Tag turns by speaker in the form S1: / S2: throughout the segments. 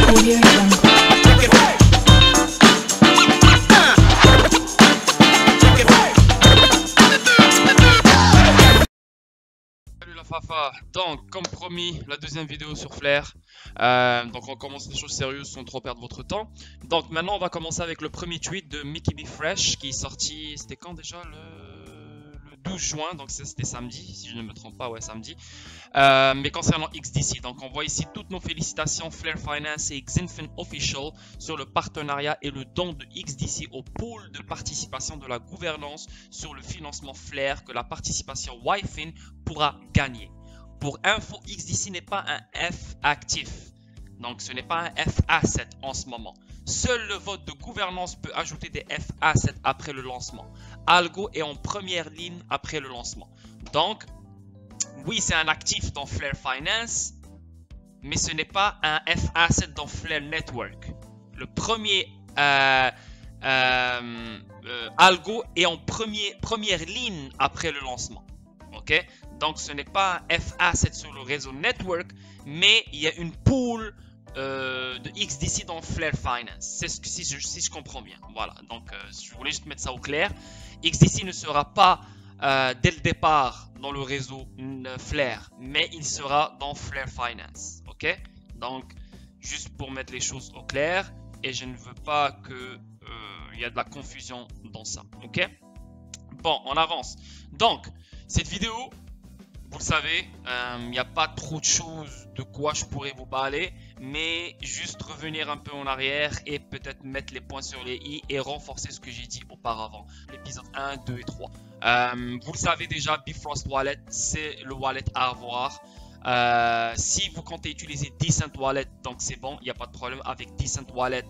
S1: Salut la Fafa, donc comme promis la deuxième vidéo sur Flair, donc on commence les choses sérieuses sans trop perdre votre temps. Donc maintenant on va commencer avec le premier tweet de Mickey B. Fresh qui est sorti, c'était quand déjà le 12 juin, donc c'était samedi si je ne me trompe pas, ouais samedi. Mais concernant XDC, donc on voit ici toutes nos félicitations Flair Finance et Xinfin Official sur le partenariat et le don de XDC au pôle de participation de la gouvernance sur le financement Flair que la participation YFin pourra gagner. Pour info, XDC n'est pas un F actif, donc ce n'est pas un F asset en ce moment. Seul le vote de gouvernance peut ajouter des F assets après le lancement. Algo est en première ligne après le lancement. Donc oui, c'est un actif dans Flair Finance, mais ce n'est pas un F asset dans Flair Network. Le premier algo est en première ligne après le lancement. Ok, donc ce n'est pas un F asset sur le réseau Network, mais il y a une pool de XDC dans Flair Finance. C'est ce que si je comprends bien. Voilà, donc je voulais juste mettre ça au clair. XDC ne sera pas dès le départ dans le réseau Flair, mais il sera dans Flair Finance. Ok, donc juste pour mettre les choses au clair, et je ne veux pas que il y a de la confusion dans ça. Ok, bon, on avance. Donc cette vidéo, vous le savez, il n'y a pas trop de choses de quoi je pourrais vous parler, mais juste revenir un peu en arrière et peut-être mettre les points sur les i et renforcer ce que j'ai dit auparavant, l'épisode 1, 2 et 3. Vous le savez déjà, Bifrost Wallet, c'est le wallet à avoir. Si vous comptez utiliser Decent Wallet, donc c'est bon, il n'y a pas de problème avec Decent Wallet.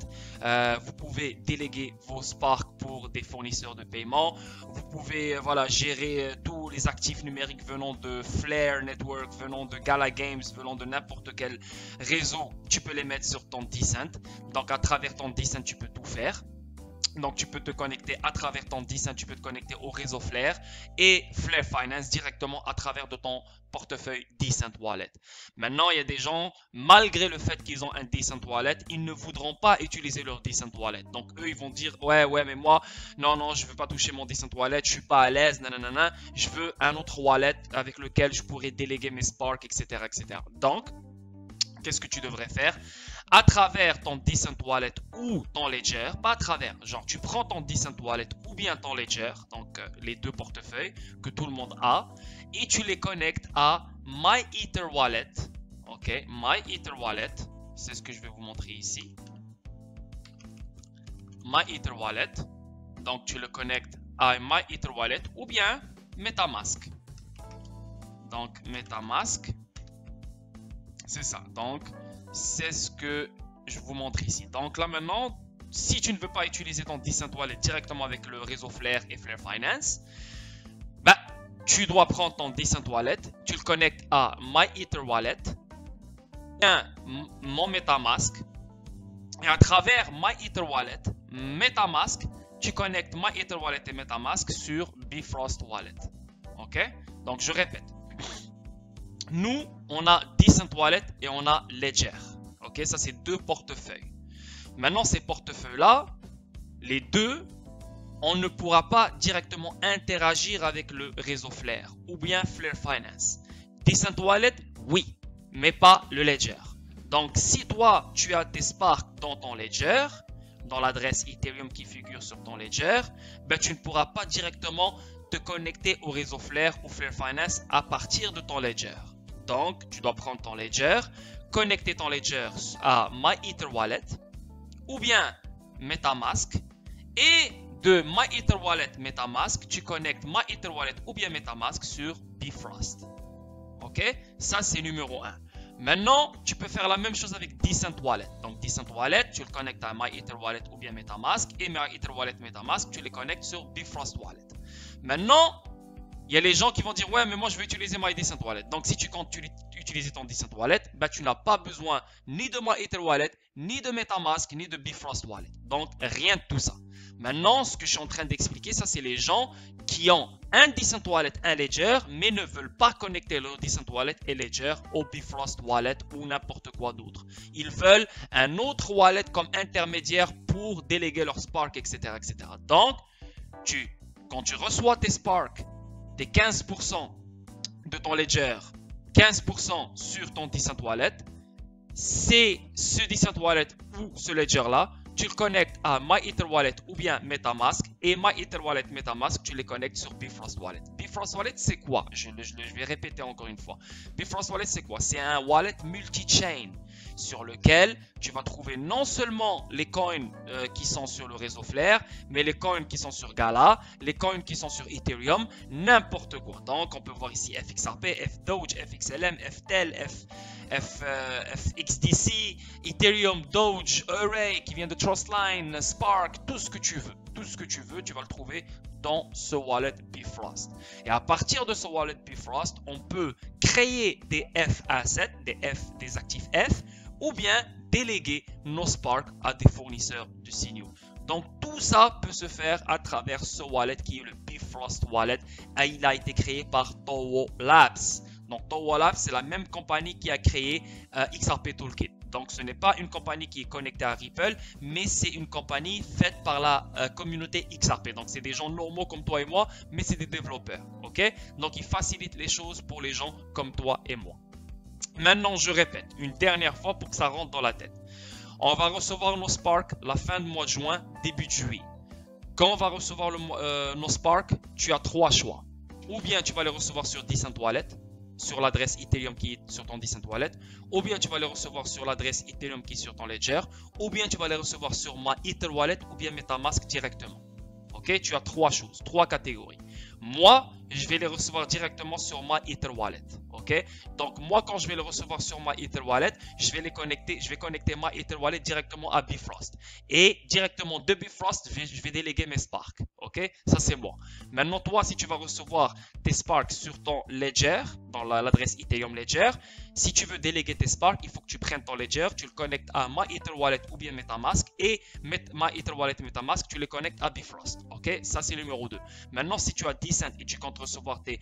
S1: Vous pouvez déléguer vos Spark pour des fournisseurs de paiement. Vous pouvez voilà, gérer tous les actifs numériques venant de Flair Network, venant de Gala Games, venant de n'importe quel réseau. Tu peux les mettre sur ton Decent. Donc à travers ton Decent, tu peux tout faire. Donc tu peux te connecter à travers ton Decent, tu peux te connecter au réseau Flair et Flair Finance directement à travers de ton portefeuille Decent Wallet. Maintenant, il y a des gens, malgré le fait qu'ils ont un Decent Wallet, ils ne voudront pas utiliser leur Decent Wallet. Donc eux, ils vont dire ouais, mais moi, non, je veux pas toucher mon Decent Wallet, je suis pas à l'aise, nanana, je veux un autre wallet avec lequel je pourrais déléguer mes Spark, etc., etc. Donc, qu'est-ce que tu devrais faire? À travers ton Decent Wallet ou ton Ledger, pas à travers, genre tu prends ton Decent Wallet ou bien ton Ledger, donc les deux portefeuilles que tout le monde a, et tu les connectes à MyEtherWallet. Ok, MyEtherWallet, c'est ce que je vais vous montrer ici. MyEtherWallet, donc tu le connectes à MyEtherWallet ou bien MetaMask. Donc MetaMask, c'est ça. Donc c'est ce que je vous montre ici. Donc là maintenant, si tu ne veux pas utiliser ton Decent Wallet directement avec le réseau Flair et Flair Finance, bah, tu dois prendre ton Decent Wallet, tu le connectes à MyEtherWallet, bien mon MetaMask, et à travers MyEtherWallet, MetaMask, tu connectes MyEtherWallet et MetaMask sur Bifrost Wallet. Ok? Donc je répète. Nous, on a Decent Wallet et on a Ledger. Ok, ça c'est deux portefeuilles. Maintenant, ces portefeuilles-là, les deux, on ne pourra pas directement interagir avec le réseau Flair ou bien Flair Finance. Decent Wallet, oui, mais pas le Ledger. Donc, si toi, tu as tes Spark dans ton Ledger, dans l'adresse Ethereum qui figure sur ton Ledger, ben, tu ne pourras pas directement te connecter au réseau Flair ou Flair Finance à partir de ton Ledger. Donc, tu dois prendre ton Ledger, connecter ton Ledger à MyEtherWallet ou bien MetaMask. Et de MyEtherWallet MetaMask, tu connectes MyEtherWallet ou bien MetaMask sur Bifrost. Ok, ça c'est numéro 1. Maintenant, tu peux faire la même chose avec Decent Wallet. Donc, Decent Wallet, tu le connectes à MyEtherWallet ou bien MetaMask. Et MyEtherWallet MetaMask, tu les connectes sur Bifrost Wallet. Maintenant, il y a les gens qui vont dire ouais mais moi je vais utiliser MyDecent Wallet. Donc si tu comptes utiliser ton Decent Wallet, bah, tu n'as pas besoin ni de MyEtherWallet, ni de MetaMask, ni de Bifrost Wallet. Donc rien de tout ça. Maintenant, ce que je suis en train d'expliquer, ça c'est les gens qui ont un Decent Wallet, un Ledger, mais ne veulent pas connecter leur Decent Wallet et Ledger au Bifrost Wallet ou n'importe quoi d'autre. Ils veulent un autre wallet comme intermédiaire pour déléguer leur Spark, etc. etc. Donc, quand tu reçois tes Spark, tes 15% de ton Ledger, 15% sur ton Decent Wallet, c'est ce Decent Wallet ou ce Ledger là, tu le connectes à MyEtherWallet ou bien MetaMask, et MyEtherWallet, MetaMask, tu les connectes sur Bifrost Wallet. Bifrost Wallet, c'est quoi? Je vais répéter encore une fois. Bifrost Wallet, c'est quoi? C'est un wallet multi-chain sur lequel tu vas trouver non seulement les coins qui sont sur le réseau Flare, mais les coins qui sont sur Gala, les coins qui sont sur Ethereum, n'importe quoi. Donc, on peut voir ici FXRP, FDoge, FXLM, FTEL, FXDC, Ethereum, Doge, Array qui vient de Trustline, Spark, tout ce que tu veux. Tout ce que tu veux, tu vas le trouver dans ce wallet Bifrost. Et à partir de ce wallet Bifrost, on peut créer des F assets, des actifs F, ou bien déléguer nos Spark à des fournisseurs de signaux. Donc tout ça peut se faire à travers ce wallet qui est le Bifrost Wallet. Et il a été créé par Towo Labs. Donc Towo Labs, c'est la même compagnie qui a créé XRP Toolkit. Donc ce n'est pas une compagnie qui est connectée à Ripple, mais c'est une compagnie faite par la communauté XRP. Donc c'est des gens normaux comme toi et moi, mais c'est des développeurs. Ok? Donc ils facilitent les choses pour les gens comme toi et moi. Maintenant, je répète une dernière fois pour que ça rentre dans la tête. On va recevoir nos Spark la fin du mois de juin, début de juillet. Quand on va recevoir nos Spark, tu as trois choix. Ou bien tu vas les recevoir sur Decent Wallet, sur l'adresse Ethereum qui est sur ton Decent Wallet, ou bien tu vas les recevoir sur l'adresse Ethereum qui est sur ton Ledger, ou bien tu vas les recevoir sur MyEtherWallet ou bien MetaMask directement. Ok, tu as trois choses, trois catégories. Moi, je vais les recevoir directement sur MyEtherWallet. Ok, donc moi quand je vais les recevoir sur MyEtherWallet, je vais connecter MyEtherWallet directement à Bifrost. Et directement de Bifrost, je vais déléguer mes Spark. Ok, ça c'est moi. Maintenant toi, si tu vas recevoir tes Spark sur ton Ledger, dans l'adresse Ethereum Ledger, si tu veux déléguer tes Spark, il faut que tu prennes ton Ledger, tu le connectes à MyEtherWallet ou bien MetaMask, et MyEtherWallet et MetaMask, tu les connectes à Bifrost. Ok, ça c'est le numéro 2. Maintenant, si tu as Decent et tu comptes recevoir tes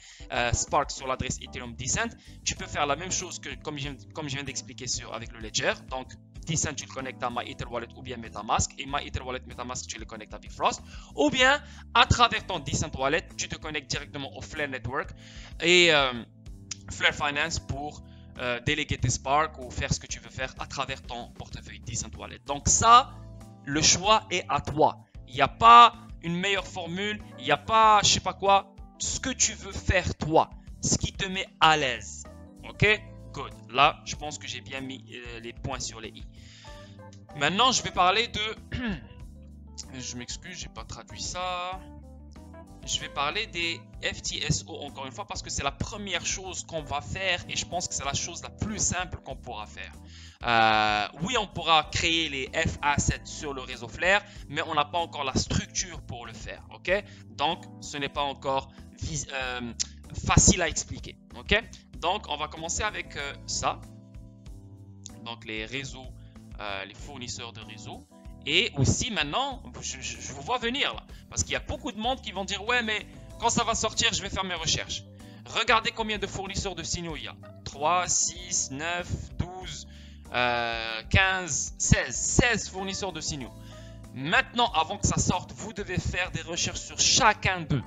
S1: Spark sur l'adresse Ethereum Decent, tu peux faire la même chose que comme je viens d'expliquer avec le Ledger. Donc Decent, tu le connectes à MyEtherWallet ou bien MetaMask, et MyEtherWallet, MetaMask, tu les connectes à Bifrost. Ou bien à travers ton Decent Wallet, tu te connectes directement au Flare Network et Flare Finance pour déléguer tes Spark ou faire ce que tu veux faire à travers ton portefeuille Decent Wallet. Donc ça, le choix est à toi. Il n'y a pas une meilleure formule, il n'y a pas je sais pas quoi. Ce que tu veux faire toi, ce qui te met à l'aise. Ok, good. Là, je pense que j'ai bien mis les points sur les i. Maintenant, je vais parler de... je m'excuse, j'ai pas traduit ça. Je vais parler des FTSO encore une fois parce que c'est la première chose qu'on va faire et je pense que c'est la chose la plus simple qu'on pourra faire. Oui, on pourra créer les F-Assets sur le réseau Flare, mais on n'a pas encore la structure pour le faire. Ok, donc ce n'est pas encore facile à expliquer. Ok, donc on va commencer avec ça. Donc les réseaux, les fournisseurs de réseau. Et aussi maintenant, je vous vois venir là, parce qu'il y a beaucoup de monde qui vont dire ouais mais quand ça va sortir je vais faire mes recherches. Regardez combien de fournisseurs de signaux il y a. 3, 6, 9, 12, 15, 16 fournisseurs de signaux. Maintenant avant que ça sorte, vous devez faire des recherches sur chacun d'eux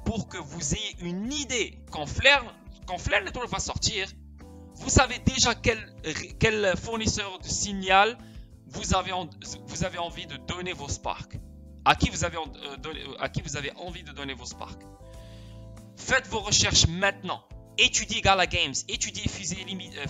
S1: pour que vous ayez une idée quand Flare Network va sortir. Vous savez déjà quel fournisseur de signal vous avez envie de donner vos Spark. À qui vous avez envie de donner vos Spark. Faites vos recherches maintenant. Étudiez Gala Games, étudiez Fusée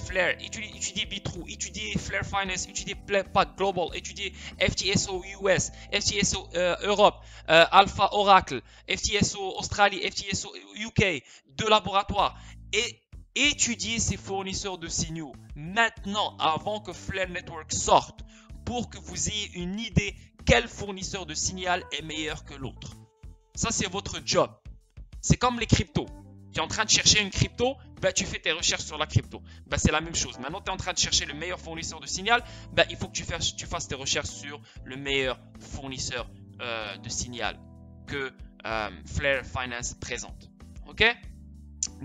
S1: Flare, étudiez Bitrue, étudiez Flare Finance, étudiez Pack Global, étudiez FTSO US, FTSO Europe, Alpha Oracle, FTSO Australie, FTSO UK, deux laboratoires. Et étudiez ces fournisseurs de signaux maintenant avant que Flare Network sorte pour que vous ayez une idée quel fournisseur de signal est meilleur que l'autre. Ça, c'est votre job. C'est comme les cryptos. Tu es en train de chercher une crypto, ben, tu fais tes recherches sur la crypto. Ben, c'est la même chose. Maintenant, tu es en train de chercher le meilleur fournisseur de signal, ben, il faut que tu fasses tes recherches sur le meilleur fournisseur de signal que Flare Finance présente. Ok?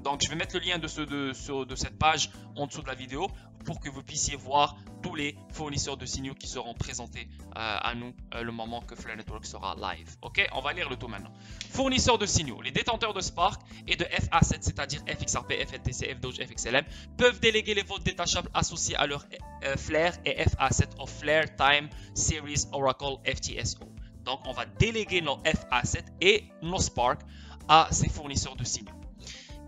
S1: Donc, je vais mettre le lien de cette page en dessous de la vidéo pour que vous puissiez voir tous les fournisseurs de signaux qui seront présentés à nous le moment que Flare Network sera live. Ok, on va lire le tout maintenant. Fournisseurs de signaux. Les détenteurs de Spark et de FA7, c'est-à-dire FXRP, FLTC, FDoge, FXLM, peuvent déléguer les votes détachables associés à leur Flare et FA7 of Flare Time Series Oracle FTSO. Donc, on va déléguer nos FA7 et nos Spark à ces fournisseurs de signaux.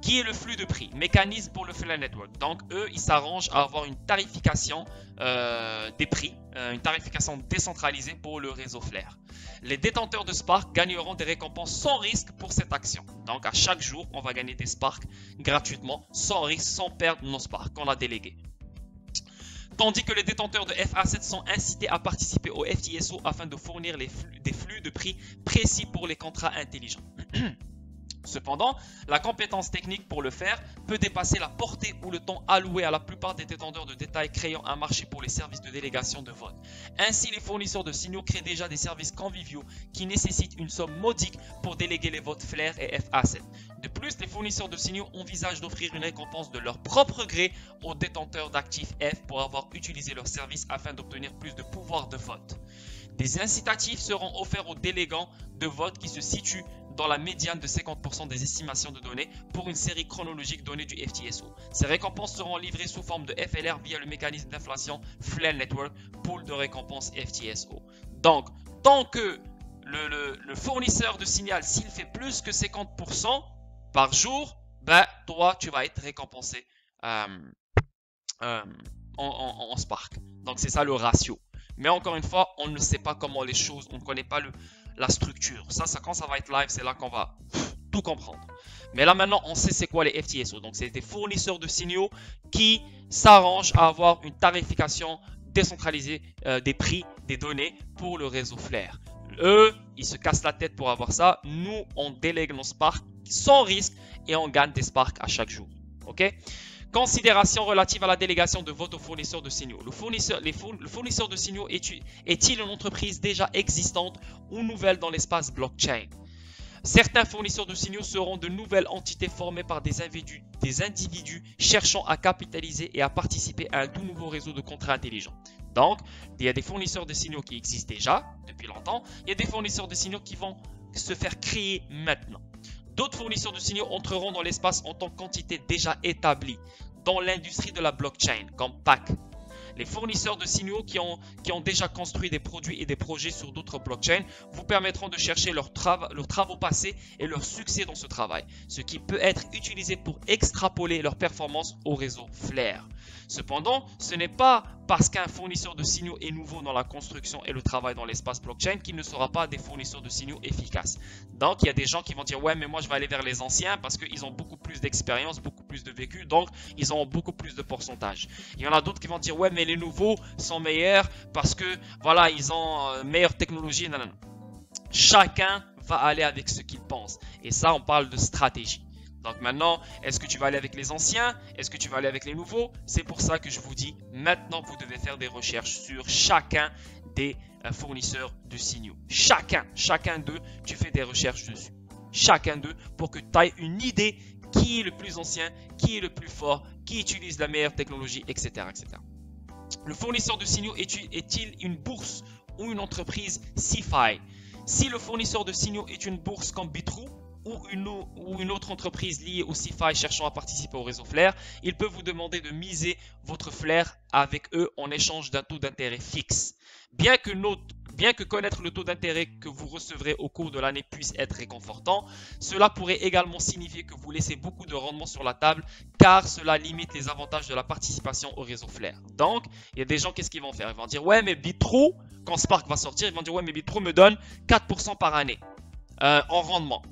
S1: Qui est le flux de prix? Mécanisme pour le Flare Network. Donc, eux, ils s'arrangent à avoir une tarification des prix, une tarification décentralisée pour le réseau Flare. Les détenteurs de Spark gagneront des récompenses sans risque pour cette action. Donc, à chaque jour, on va gagner des Spark gratuitement, sans risque, sans perdre nos Spark qu'on a délégués. Tandis que les détenteurs de FA7 sont incités à participer au FTSO afin de fournir des flux de prix précis pour les contrats intelligents. Cependant, la compétence technique pour le faire peut dépasser la portée ou le temps alloué à la plupart des détenteurs de détail créant un marché pour les services de délégation de vote. Ainsi, les fournisseurs de signaux créent déjà des services conviviaux qui nécessitent une somme modique pour déléguer les votes Flare et FA7. De plus, les fournisseurs de signaux envisagent d'offrir une récompense de leur propre gré aux détenteurs d'actifs F pour avoir utilisé leur service afin d'obtenir plus de pouvoir de vote. Des incitatifs seront offerts aux délégants de vote qui se situent dans la médiane de 50% des estimations de données pour une série chronologique donnée du FTSO. Ces récompenses seront livrées sous forme de FLR via le mécanisme d'inflation Flare Network, pool de récompenses FTSO. Donc, tant que le fournisseur de signal, s'il fait plus que 50% par jour, ben, toi, tu vas être récompensé en Spark. Donc, c'est ça le ratio. Mais encore une fois, on ne sait pas comment les choses, on ne connaît pas la structure. Ça, quand ça va être live, c'est là qu'on va tout comprendre. Mais là, maintenant, on sait c'est quoi les FTSO. Donc, c'est des fournisseurs de signaux qui s'arrangent à avoir une tarification décentralisée des prix des données pour le réseau Flare. Eux, ils se cassent la tête pour avoir ça. Nous, on délègue nos Spark sans risque et on gagne des Spark à chaque jour. OK? Considération relative à la délégation de vote aux fournisseurs de signaux. Le fournisseur de signaux est-il une entreprise déjà existante ou nouvelle dans l'espace blockchain? Certains fournisseurs de signaux seront de nouvelles entités formées par des individus cherchant à capitaliser et à participer à un tout nouveau réseau de contrats intelligents. Donc, il y a des fournisseurs de signaux qui existent déjà depuis longtemps. Il y a des fournisseurs de signaux qui vont se faire créer maintenant. D'autres fournisseurs de signaux entreront dans l'espace en tant qu'entité déjà établie dans l'industrie de la blockchain, comme PAC. Les fournisseurs de signaux qui ont déjà construit des produits et des projets sur d'autres blockchains vous permettront de chercher leurs travaux passés et leur succès dans ce travail, ce qui peut être utilisé pour extrapoler leurs performances au réseau Flare. Cependant, ce n'est pas parce qu'un fournisseur de signaux est nouveau dans la construction et le travail dans l'espace blockchain qu'il ne sera pas des fournisseurs de signaux efficaces. Donc, il y a des gens qui vont dire « Ouais, mais moi, je vais aller vers les anciens parce qu'ils ont beaucoup plus d'expérience, beaucoup plus de vécu, donc ils ont beaucoup plus de pourcentage. » Il y en a d'autres qui vont dire « Ouais, mais les nouveaux sont meilleurs parce que, voilà, ils ont meilleure technologie. » Non, non, non. Chacun va aller avec ce qu'il pense. Et ça, on parle de stratégie. Donc maintenant, est-ce que tu vas aller avec les anciens? Est-ce que tu vas aller avec les nouveaux? C'est pour ça que je vous dis, maintenant vous devez faire des recherches sur chacun des fournisseurs de signaux. Chacun d'eux, tu fais des recherches dessus. Chacun d'eux pour que tu aies une idée qui est le plus ancien, qui est le plus fort, qui utilise la meilleure technologie, etc. etc. Le fournisseur de signaux est-il une bourse ou une entreprise CeFi? Si le fournisseur de signaux est une bourse comme Bitrou, ou une autre entreprise liée au CeFi cherchant à participer au réseau Flare, il peut vous demander de miser votre Flare avec eux en échange d'un taux d'intérêt fixe. Bien que connaître le taux d'intérêt que vous recevrez au cours de l'année puisse être réconfortant, cela pourrait également signifier que vous laissez beaucoup de rendement sur la table car cela limite les avantages de la participation au réseau Flare. Donc, il y a des gens, qu'est-ce qu'ils vont faire? Ils vont dire, ouais, mais Bitrou, quand Spark va sortir, ils vont dire, ouais, mais Bitrou me donne 4% par année en rendement.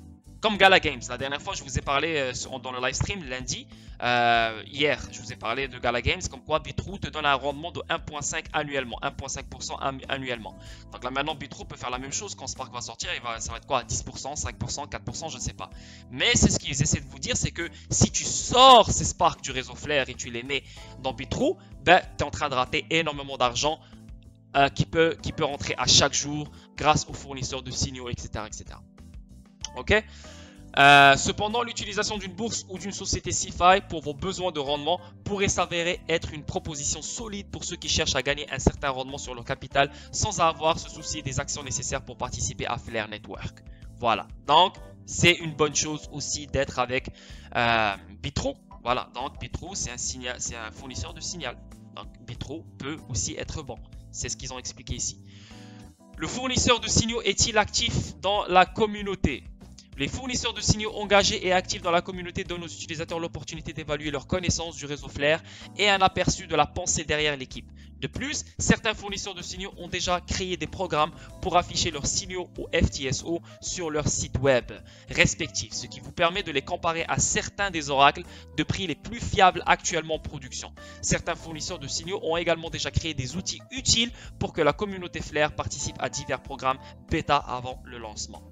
S1: Comme Gala Games, la dernière fois je vous ai parlé dans le live stream lundi, hier je vous ai parlé de Gala Games, comme quoi Bitrou te donne un rendement de 1,5 annuellement, 1,5% annuellement. Donc là maintenant Bitrou peut faire la même chose quand Spark va sortir, ça va être quoi, 10%, 5%, 4%, je ne sais pas. Mais c'est ce qu'ils essaient de vous dire, c'est que si tu sors ces Spark du réseau Flare et tu les mets dans Bitrou, ben tu es en train de rater énormément d'argent qui peut rentrer à chaque jour grâce aux fournisseurs de signaux, etc. etc. Ok. Cependant, l'utilisation d'une bourse ou d'une société CeFi pour vos besoins de rendement pourrait s'avérer être une proposition solide pour ceux qui cherchent à gagner un certain rendement sur leur capital sans avoir ce souci des actions nécessaires pour participer à Flare Network. Voilà, donc c'est une bonne chose aussi d'être avec Bitro. Voilà, donc Bitro c'est un fournisseur de signal. Donc Bitro peut aussi être bon. C'est ce qu'ils ont expliqué ici. Le fournisseur de signaux est-il actif dans la communauté? Les fournisseurs de signaux engagés et actifs dans la communauté donnent aux utilisateurs l'opportunité d'évaluer leur connaissance du réseau Flare et un aperçu de la pensée derrière l'équipe. De plus, certains fournisseurs de signaux ont déjà créé des programmes pour afficher leurs signaux au FTSO sur leur site web respectifs, ce qui vous permet de les comparer à certains des oracles de prix les plus fiables actuellement en production. Certains fournisseurs de signaux ont également déjà créé des outils utiles pour que la communauté Flare participe à divers programmes bêta avant le lancement.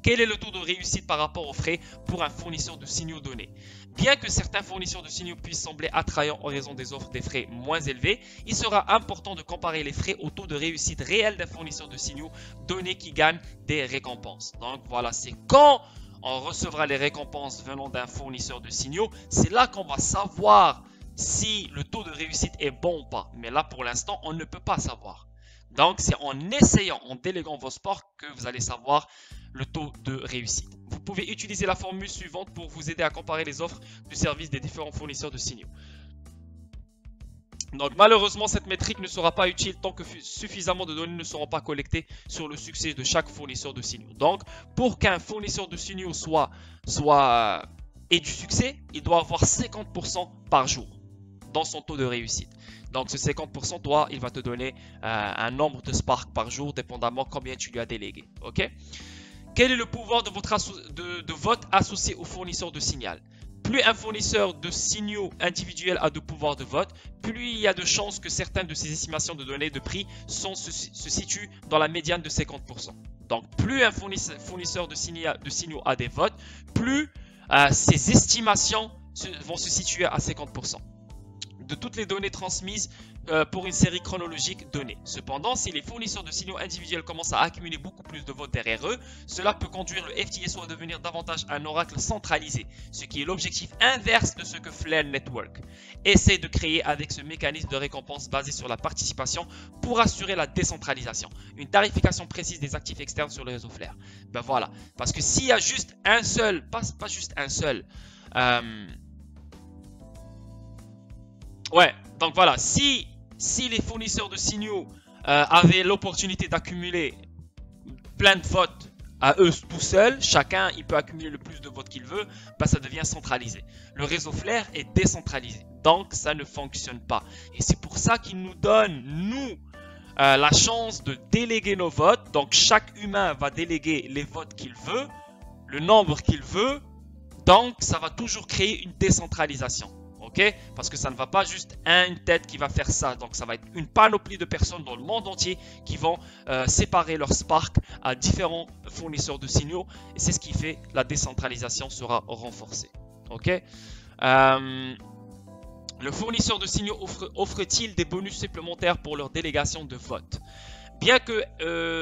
S1: Quel est le taux de réussite par rapport aux frais pour un fournisseur de signaux donné? Bien que certains fournisseurs de signaux puissent sembler attrayants en raison des offres des frais moins élevés, il sera important de comparer les frais au taux de réussite réel d'un fournisseur de signaux donné qui gagne des récompenses. Donc voilà, c'est quand on recevra les récompenses venant d'un fournisseur de signaux, c'est là qu'on va savoir si le taux de réussite est bon ou pas. Mais là, pour l'instant, on ne peut pas savoir. Donc, c'est en essayant, en déléguant vos sports que vous allez savoir le taux de réussite. Vous pouvez utiliser la formule suivante pour vous aider à comparer les offres du service des différents fournisseurs de signaux. Donc, malheureusement, cette métrique ne sera pas utile tant que suffisamment de données ne seront pas collectées sur le succès de chaque fournisseur de signaux. Donc, pour qu'un fournisseur de signaux ait du succès, il doit avoir 50% par jour dans son taux de réussite. Donc ce 50%, il va te donner un nombre de Spark par jour, dépendamment combien tu lui as délégué. Ok. Quel est le pouvoir de vote associé au fournisseur de signal? Plus un fournisseur de signaux individuels a de pouvoir de vote, plus il y a de chances que certaines de ses estimations de données de prix se situent dans la médiane de 50%. Donc plus un fournisseur de signaux a des votes, plus ses estimations vont se situer à 50%. De toutes les données transmises pour une série chronologique donnée. Cependant, si les fournisseurs de signaux individuels commencent à accumuler beaucoup plus de votes derrière eux, cela peut conduire le FTSO à devenir davantage un oracle centralisé, ce qui est l'objectif inverse de ce que Flare Network essaie de créer avec ce mécanisme de récompense basé sur la participation pour assurer la décentralisation, une tarification précise des actifs externes sur le réseau Flare. Ben voilà, parce que s'il y a juste un seul, pas juste un seul, ouais, donc voilà, si les fournisseurs de signaux avaient l'opportunité d'accumuler plein de votes à eux tout seuls, chacun il peut accumuler le plus de votes qu'il veut, bah, ça devient centralisé. Le réseau Flare est décentralisé, donc ça ne fonctionne pas. Et c'est pour ça qu'il nous donne, nous, la chance de déléguer nos votes. Donc chaque humain va déléguer les votes qu'il veut, le nombre qu'il veut, donc ça va toujours créer une décentralisation. Okay? Parce que ça ne va pas juste une tête qui va faire ça. Donc ça va être une panoplie de personnes dans le monde entier qui vont séparer leur Spark à différents fournisseurs de signaux. Et c'est ce qui fait que la décentralisation sera renforcée. Okay? Le fournisseur de signaux offre-t-il des bonus supplémentaires pour leur délégation de vote? Bien que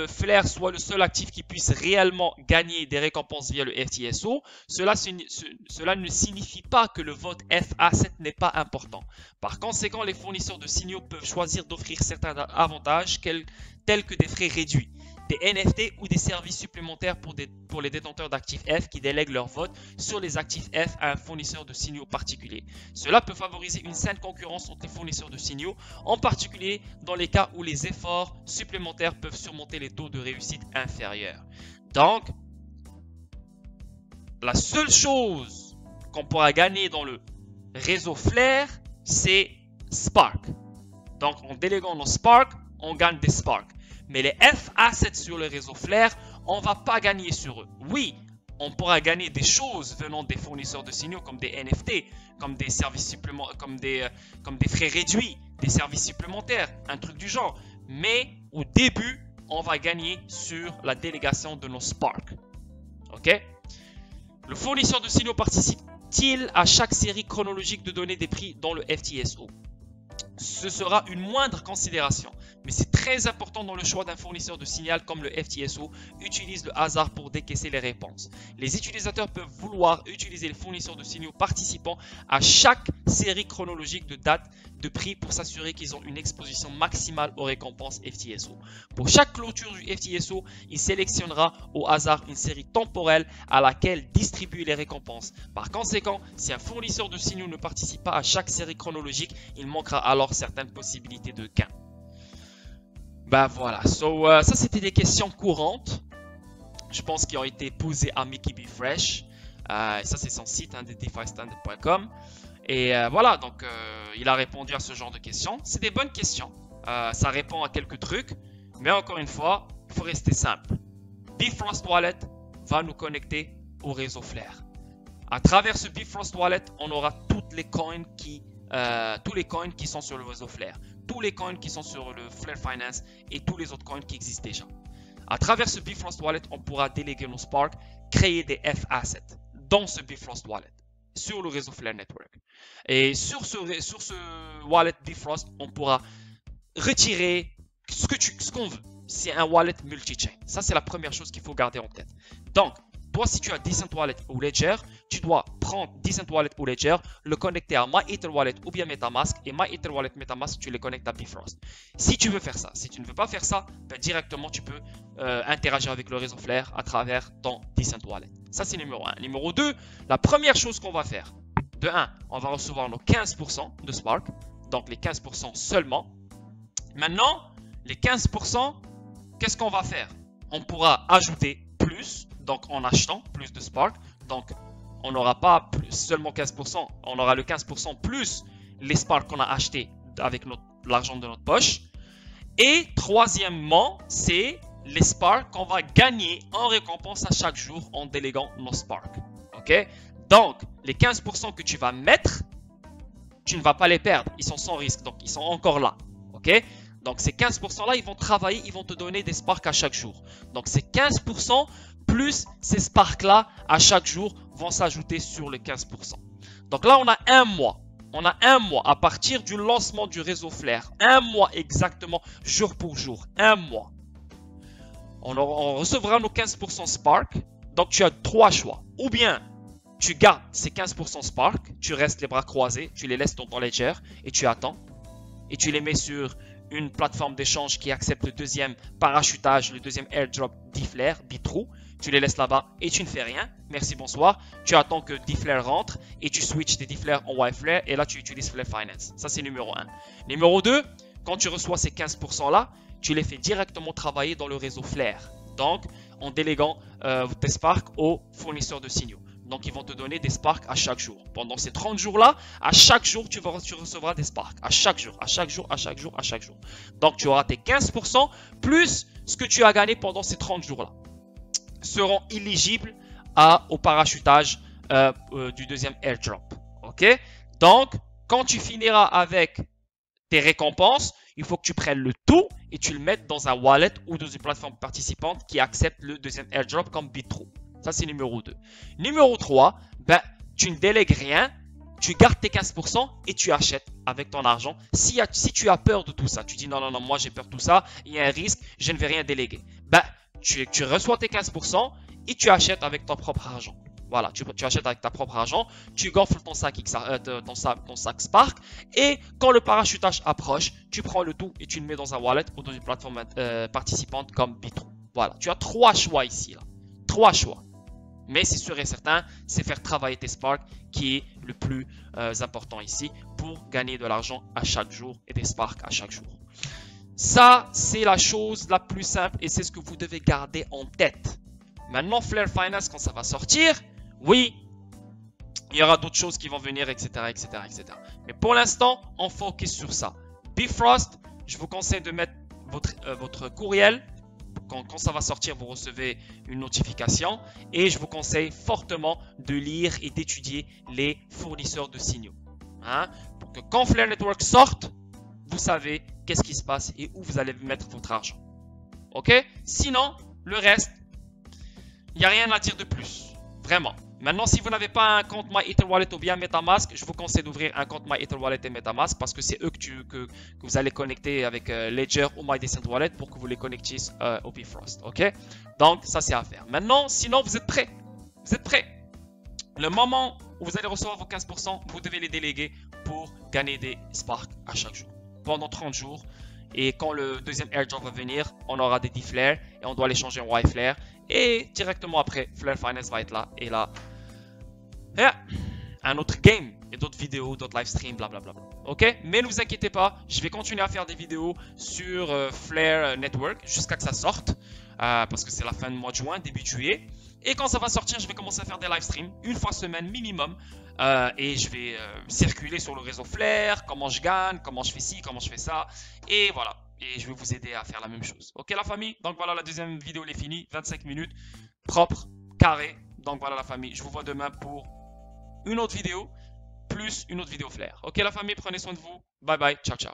S1: Flare soit le seul actif qui puisse réellement gagner des récompenses via le FTSO, cela ne signifie pas que le vote FA7 n'est pas important. Par conséquent, les fournisseurs de signaux peuvent choisir d'offrir certains avantages tels que des frais réduits, des NFT ou des services supplémentaires pour les détenteurs d'actifs F qui délèguent leur vote sur les actifs F à un fournisseur de signaux particulier. Cela peut favoriser une saine concurrence entre les fournisseurs de signaux, en particulier dans les cas où les efforts supplémentaires peuvent surmonter les taux de réussite inférieurs. Donc, la seule chose qu'on pourra gagner dans le réseau Flare, c'est Spark. Donc, en déléguant nos Spark, on gagne des Spark. Mais les FA7 sur le réseau Flare, on ne va pas gagner sur eux. Oui, on pourra gagner des choses venant des fournisseurs de signaux comme des NFT, comme des services supplémentaires, comme des frais réduits, des services supplémentaires, un truc du genre. Mais au début, on va gagner sur la délégation de nos Spark. Ok? Le fournisseur de signaux participe-t-il à chaque série chronologique de données des prix dans le FTSO? ce sera une moindre considération. Mais c'est très important dans le choix d'un fournisseur de signal comme le FTSO. Utilise le hasard pour décaisser les réponses. Les utilisateurs peuvent vouloir utiliser les fournisseurs de signaux participants à chaque série chronologique de date de prix pour s'assurer qu'ils ont une exposition maximale aux récompenses FTSO. Pour chaque clôture du FTSO, il sélectionnera au hasard une série temporelle à laquelle distribuer les récompenses. Par conséquent, si un fournisseur de signaux ne participe pas à chaque série chronologique, il manquera alors certaines possibilités de gain. Ben voilà, ça c'était des questions courantes, je pense, qui ont été posées à Mickey B. Fresh. Ça c'est son site, hein, DeFiStandard.com. Et voilà, donc il a répondu à ce genre de questions. C'est des bonnes questions, ça répond à quelques trucs, mais encore une fois, il faut rester simple. Bifrost Wallet va nous connecter au réseau Flare. À travers ce Bifrost Wallet, on aura toutes les coins tous les coins qui sont sur le réseau Flare, tous les coins qui sont sur le Flare Finance et tous les autres coins qui existent déjà. À travers ce Bifrost Wallet, on pourra déléguer nos Spark, créer des F-Assets dans ce Bifrost Wallet sur le réseau Flare Network. Et sur ce wallet Bifrost, on pourra retirer ce qu'on veut. C'est un wallet multi-chain. Ça, c'est la première chose qu'il faut garder en tête. Donc, toi, si tu as Decent Wallet ou Ledger, tu dois prendre Decent Wallet ou Ledger, le connecter à MyEtherWallet ou bien MetaMask, et MyEtherWallet, MetaMask, tu les connectes à Bifrost. Si tu veux faire ça, si tu ne veux pas faire ça, ben directement, tu peux interagir avec le réseau Flare à travers ton Decent Wallet. Ça, c'est numéro 1. Numéro 2, la première chose qu'on va faire, de 1, on va recevoir nos 15% de Spark, donc les 15% seulement. Maintenant, les 15%, qu'est-ce qu'on va faire? On pourra ajouter plus, donc en achetant plus de Spark. Donc, on n'aura pas seulement 15%, on aura le 15% plus les Spark qu'on a achetés avec l'argent de notre poche. Et troisièmement, c'est les Spark qu'on va gagner en récompense à chaque jour en déléguant nos Spark. Ok? Donc, les 15% que tu vas mettre, tu ne vas pas les perdre. Ils sont sans risque, donc ils sont encore là. Ok? Donc, ces 15% là, ils vont travailler, ils vont te donner des Spark à chaque jour. Donc, ces 15% plus ces Spark là à chaque jour vont s'ajouter sur les 15%. Donc là, on a un mois. On a un mois à partir du lancement du réseau Flare. Un mois exactement, jour pour jour. Un mois. On recevra nos 15% Spark. Donc, tu as trois choix. Ou bien, tu gardes ces 15% Spark, tu restes les bras croisés, tu les laisses dans ton Ledger et tu attends. Et tu les mets sur une plateforme d'échange qui accepte le deuxième parachutage, le deuxième airdrop d'Iflare, Bitrou. Tu les laisses là-bas et tu ne fais rien. Merci, bonsoir. Tu attends que DFlare rentre et tu switches tes DFlare en YFlare et là tu utilises Flare Finance. Ça, c'est numéro 1. Numéro 2, quand tu reçois ces 15% là, tu les fais directement travailler dans le réseau Flare. Donc, en déléguant tes Spark aux fournisseurs de signaux. Donc, ils vont te donner des Spark à chaque jour. Pendant ces 30 jours-là, à chaque jour, tu recevras des Spark. À chaque jour, à chaque jour, à chaque jour, à chaque jour. Donc, tu auras tes 15% plus ce que tu as gagné pendant ces 30 jours-là seront éligibles au parachutage du deuxième airdrop. Ok? Donc, quand tu finiras avec tes récompenses, il faut que tu prennes le tout et tu le mettes dans un wallet ou dans une plateforme participante qui accepte le deuxième airdrop comme Bitrou. Ça, c'est numéro 2. Numéro 3, ben, tu ne délègues rien, tu gardes tes 15% et tu achètes avec ton argent. Si tu as peur de tout ça, tu dis non, non, non, moi j'ai peur de tout ça, il y a un risque, je ne vais rien déléguer. Ben, tu reçois tes 15% et tu achètes avec ton propre argent. Voilà, tu achètes avec ta propre argent, tu gonfles ton sac Spark et quand le parachutage approche, tu prends le tout et tu le mets dans un wallet ou dans une plateforme participante comme Bitrou. Voilà, tu as 3 choix ici. 3 choix. Mais c'est sûr et certain, c'est faire travailler tes Spark qui est le plus important ici pour gagner de l'argent à chaque jour et des Spark à chaque jour. Ça, c'est la chose la plus simple et c'est ce que vous devez garder en tête. Maintenant, Flare Finance, quand ça va sortir, oui, il y aura d'autres choses qui vont venir, etc., etc., etc. Mais pour l'instant, on focus sur ça. Bifrost, je vous conseille de mettre votre courriel. Quand ça va sortir, vous recevez une notification. Et je vous conseille fortement de lire et d'étudier les fournisseurs de signaux. Hein? Pour que quand Flare Network sorte, vous savez qu'est-ce qui se passe et où vous allez mettre votre argent. Ok? Sinon, le reste, il n'y a rien à dire de plus. Vraiment.
S2: Maintenant, si vous n'avez pas un compte MyEtherWallet ou bien MetaMask, je vous conseille d'ouvrir un compte MyEtherWallet et MetaMask parce que c'est eux que vous allez connecter avec Ledger ou MyDecentWallet pour que vous les connectiez au Bifrost. Ok? Donc, ça, c'est à faire. Maintenant, sinon, vous êtes prêts. Vous êtes prêts. Le moment où vous allez recevoir vos 15%, vous devez les déléguer pour gagner des Spark à chaque jour. Pendant 30 jours. Et quand le deuxième airdrop va venir, on aura des D-Flare et on doit les changer en Y-Flare. Et directement après, Flare Finance va être là. Et là, un autre game et d'autres vidéos, d'autres live streams, blablabla. Ok? Mais ne vous inquiétez pas, je vais continuer à faire des vidéos sur Flare Network jusqu'à que ça sorte. Parce que c'est la fin du mois de juin, début de juillet. Et quand ça va sortir, je vais commencer à faire des live streams une fois semaine minimum. Et je vais circuler sur le réseau Flare, comment je gagne, comment je fais ci, comment je fais ça. Et voilà. Et je vais vous aider à faire la même chose. Ok la famille? Donc voilà, la deuxième vidéo elle est finie. 25 minutes, propre, carré. Donc voilà la famille, je vous vois demain pour une autre vidéo, plus une autre vidéo Flare. Ok la famille, prenez soin de vous. Bye bye, ciao ciao.